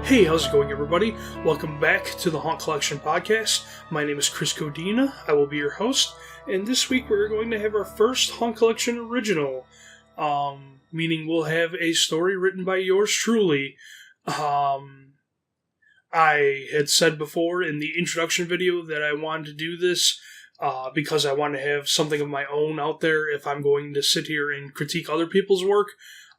Hey, how's it going, everybody? Welcome back to the Haunt Collection Podcast. My name is Chris Codina. I will be your host, and this week we're going to have our first Haunt Collection original, meaning we'll have a story written by yours truly. I had said before in the introduction video that I wanted to do this because I want to have something of my own out there if I'm going to sit here and critique other people's work.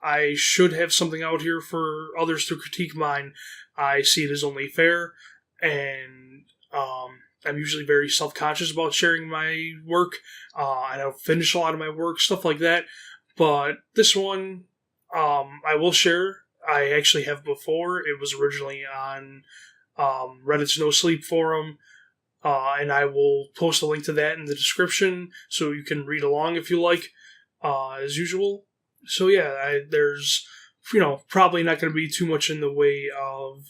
I should have something out here for others to critique mine. I see it as only fair, and I'm usually very self-conscious about sharing my work. I don't finish a lot of my work, stuff like that. But this one, I will share. I actually have before. It was originally on Reddit's No Sleep forum, and I will post a link to that in the description so you can read along if you like, as usual. So yeah, there's, probably not going to be too much in the way of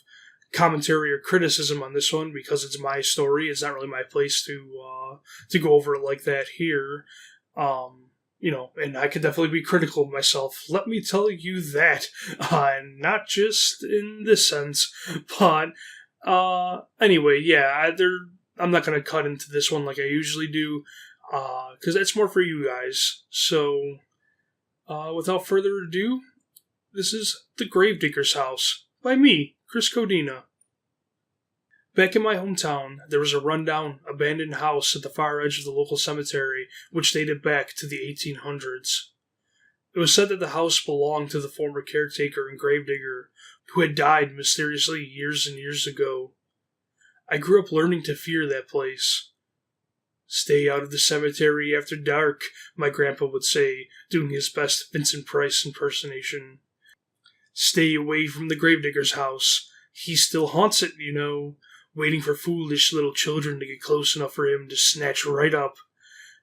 commentary or criticism on this one because it's my story. It's not really my place to go over it like that here. And I could definitely be critical of myself. Let me tell you that. Not just in this sense, but anyway, yeah, I'm not going to cut into this one like I usually do because it's more for you guys. So without further ado, this is The Gravedigger's House by me, Chris Codina. Back in my hometown, there was a rundown, abandoned house at the far edge of the local cemetery, which dated back to the 1800s. It was said that the house belonged to the former caretaker and gravedigger, who had died mysteriously years and years ago. I grew up learning to fear that place. "Stay out of the cemetery after dark," my grandpa would say, doing his best Vincent Price impersonation. "Stay away from the gravedigger's house. He still haunts it, waiting for foolish little children to get close enough for him to snatch right up."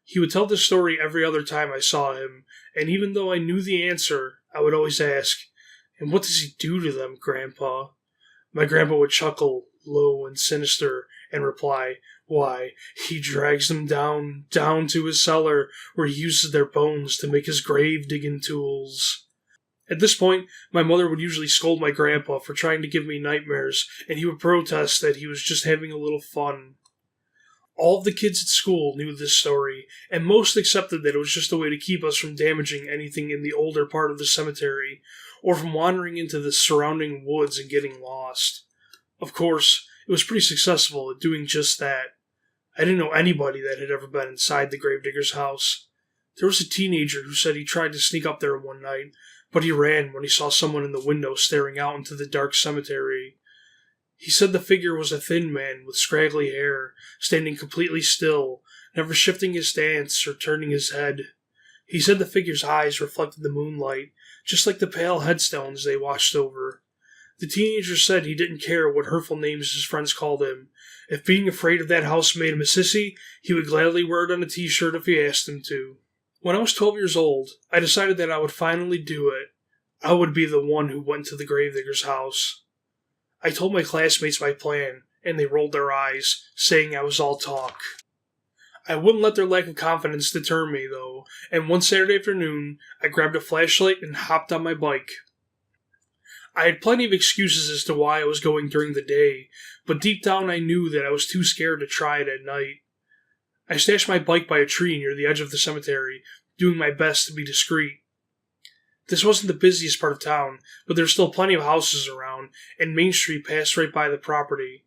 He would tell this story every other time I saw him, and even though I knew the answer, I would always ask, "And what does he do to them, Grandpa?" My grandpa would chuckle, low and sinister, and reply, "Why, he drags them down to his cellar, where he uses their bones to make his grave-digging tools." At this point, my mother would usually scold my grandpa for trying to give me nightmares, and he would protest that he was just having a little fun. All of the kids at school knew this story, and most accepted that it was just a way to keep us from damaging anything in the older part of the cemetery, or from wandering into the surrounding woods and getting lost. Of course, it was pretty successful at doing just that. I didn't know anybody that had ever been inside the gravedigger's house. There was a teenager who said he tried to sneak up there one night, but he ran when he saw someone in the window staring out into the dark cemetery. He said the figure was a thin man with scraggly hair, standing completely still, never shifting his stance or turning his head. He said the figure's eyes reflected the moonlight, just like the pale headstones they watched over. The teenager said he didn't care what hurtful names his friends called him. If being afraid of that house made him a sissy, he would gladly wear it on a t-shirt if he asked him to. When I was 12 years old, I decided that I would finally do it. I would be the one who went to the gravedigger's house. I told my classmates my plan, and they rolled their eyes, saying I was all talk. I wouldn't let their lack of confidence deter me, though, and one Saturday afternoon, I grabbed a flashlight and hopped on my bike. I had plenty of excuses as to why I was going during the day, but deep down I knew that I was too scared to try it at night. I stashed my bike by a tree near the edge of the cemetery, doing my best to be discreet. This wasn't the busiest part of town, but there were still plenty of houses around, and Main Street passed right by the property.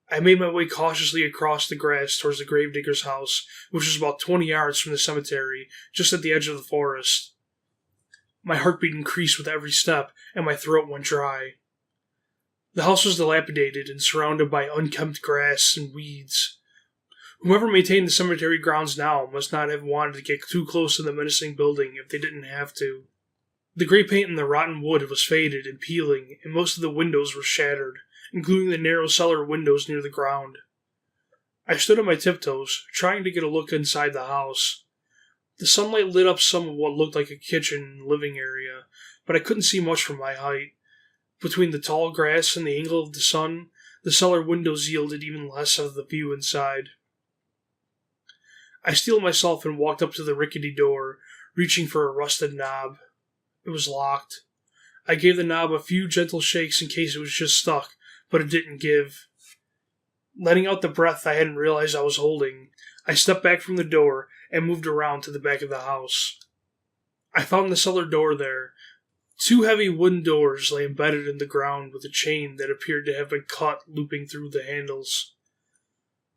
I made my way cautiously across the grass towards the gravedigger's house, which was about 20 yards from the cemetery, just at the edge of the forest. My heartbeat increased with every step, and my throat went dry. The house was dilapidated and surrounded by unkempt grass and weeds. Whoever maintained the cemetery grounds now must not have wanted to get too close to the menacing building if they didn't have to. The gray paint in the rotten wood was faded and peeling, and most of the windows were shattered, including the narrow cellar windows near the ground. I stood on my tiptoes, trying to get a look inside the house. The sunlight lit up some of what looked like a kitchen and living area, but I couldn't see much from my height. Between the tall grass and the angle of the sun, the cellar windows yielded even less of the view inside. I steeled myself and walked up to the rickety door, reaching for a rusted knob. It was locked. I gave the knob a few gentle shakes in case it was just stuck, but it didn't give. Letting out the breath I hadn't realized I was holding, I stepped back from the door and moved around to the back of the house. I found the cellar door there. 2 heavy wooden doors lay embedded in the ground with a chain that appeared to have been cut looping through the handles.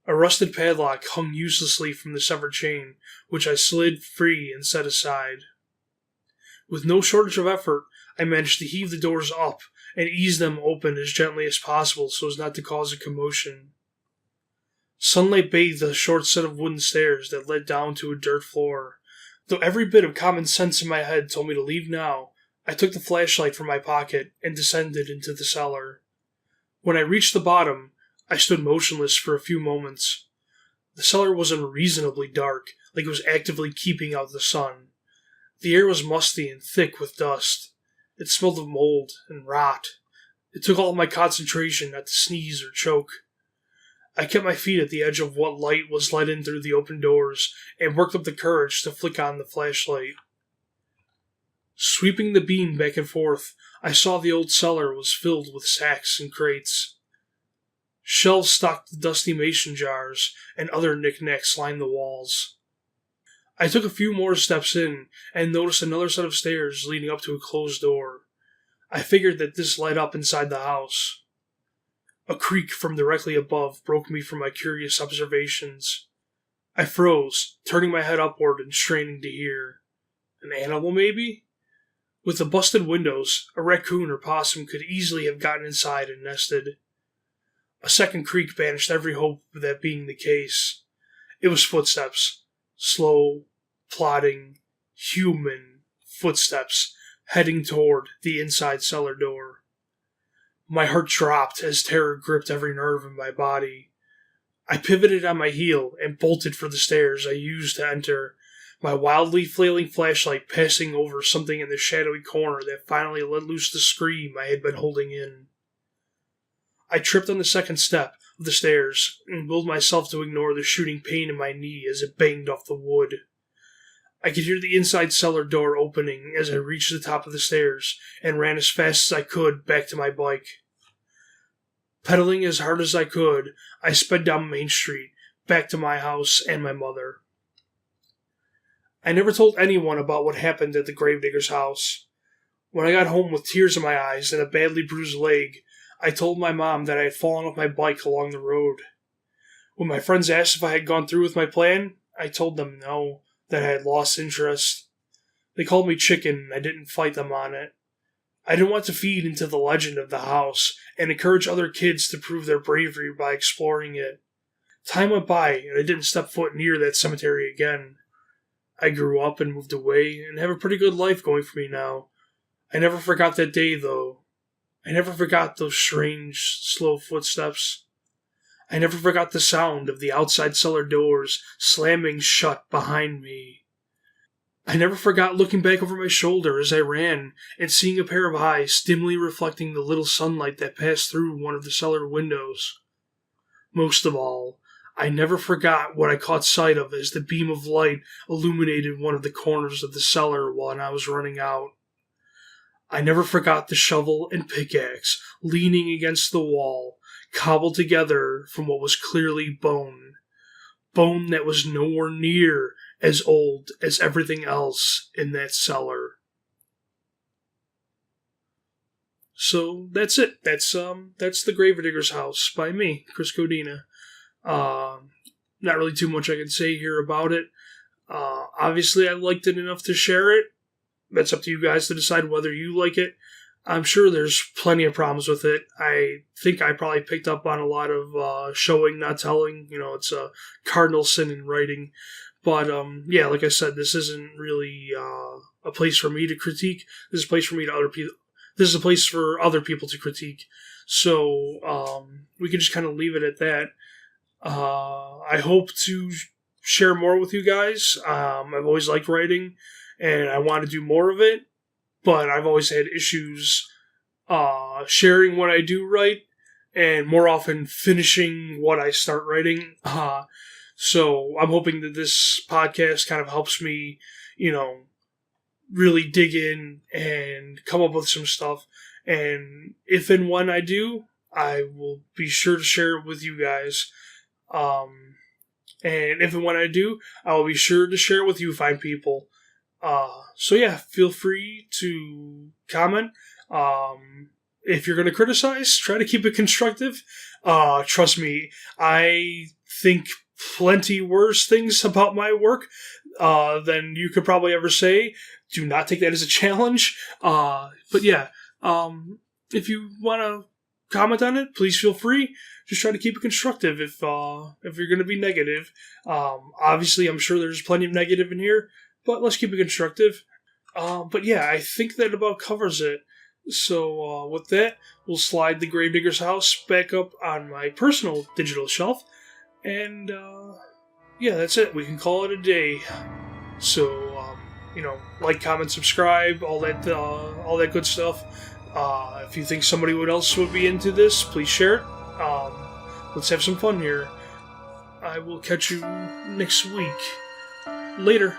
A rusted padlock hung uselessly from the severed chain, which I slid free and set aside. With no shortage of effort, I managed to heave the doors up and ease them open as gently as possible so as not to cause a commotion. Sunlight bathed the short set of wooden stairs that led down to a dirt floor. Though every bit of common sense in my head told me to leave now, I took the flashlight from my pocket and descended into the cellar. When I reached the bottom, I stood motionless for a few moments. The cellar was unreasonably dark, like it was actively keeping out the sun. The air was musty and thick with dust. It smelled of mold and rot. It took all my concentration not to sneeze or choke. I kept my feet at the edge of what light was let in through the open doors and worked up the courage to flick on the flashlight. Sweeping the beam back and forth, I saw the old cellar was filled with sacks and crates. Shelves stocked the dusty mason jars, and other knickknacks lined the walls. I took a few more steps in, and noticed another set of stairs leading up to a closed door. I figured that this led up inside the house. A creak from directly above broke me from my curious observations. I froze, turning my head upward and straining to hear. An animal, maybe? With the busted windows, a raccoon or possum could easily have gotten inside and nested. A second creak banished every hope of that being the case. It was footsteps. Slow, plodding, human footsteps heading toward the inside cellar door. My heart dropped as terror gripped every nerve in my body. I pivoted on my heel and bolted for the stairs I used to enter, my wildly flailing flashlight passing over something in the shadowy corner that finally let loose the scream I had been holding in. I tripped on the second step of the stairs and willed myself to ignore the shooting pain in my knee as it banged off the wood. I could hear the inside cellar door opening as I reached the top of the stairs and ran as fast as I could back to my bike. Pedaling as hard as I could, I sped down Main Street, back to my house and my mother. I never told anyone about what happened at the Gravedigger's house. When I got home with tears in my eyes and a badly bruised leg, I told my mom that I had fallen off my bike along the road. When my friends asked if I had gone through with my plan, I told them no, that I had lost interest. They called me chicken, and I didn't fight them on it. I didn't want to feed into the legend of the house and encourage other kids to prove their bravery by exploring it. Time went by, and I didn't step foot near that cemetery again. I grew up and moved away and have a pretty good life going for me now. I never forgot that day, though. I never forgot those strange, slow footsteps. I never forgot the sound of the outside cellar doors slamming shut behind me. I never forgot looking back over my shoulder as I ran and seeing a pair of eyes dimly reflecting the little sunlight that passed through one of the cellar windows. Most of all, I never forgot what I caught sight of as the beam of light illuminated one of the corners of the cellar while I was running out. I never forgot the shovel and pickaxe leaning against the wall, cobbled together from what was clearly bone. Bone that was nowhere near as old as everything else in that cellar. So that's it. That's the Gravedigger's House by me, Chris Codina. Not really too much I can say here about it. Obviously, I liked it enough to share it. That's up to you guys to decide whether you like it. I'm sure there's plenty of problems with it. I think I probably picked up on a lot of showing, not telling. You know, it's a cardinal sin in writing. But, yeah, like I said, this isn't really a place for me to critique. This is a place for me to other people. This is a place for other people to critique. So, we can just kind of leave it at that. I hope to share more with you guys. I've always liked writing, and I want to do more of it, but I've always had issues sharing what I do write, and more often finishing what I start writing. So I'm hoping that this podcast kind of helps me, really dig in and come up with some stuff. And if and when I do, I will be sure to share it with you guys. And if and when I do, I will be sure to share it with you fine people. So yeah, feel free to comment. If you're going to criticize, try to keep it constructive. Trust me, I think plenty worse things about my work than you could probably ever say. Do not take that as a challenge. But yeah, if you want to comment on it, please feel free. Just try to keep it constructive if you're going to be negative. Obviously, I'm sure there's plenty of negative in here, but let's keep it constructive. But yeah, I think that about covers it. So with that, we'll slide the Gravedigger's house back up on my personal digital shelf. And yeah, that's it. We can call it a day. So, like, comment, subscribe, all that good stuff. If you think somebody else would be into this, please share it. Let's have some fun here. I will catch you next week. Later.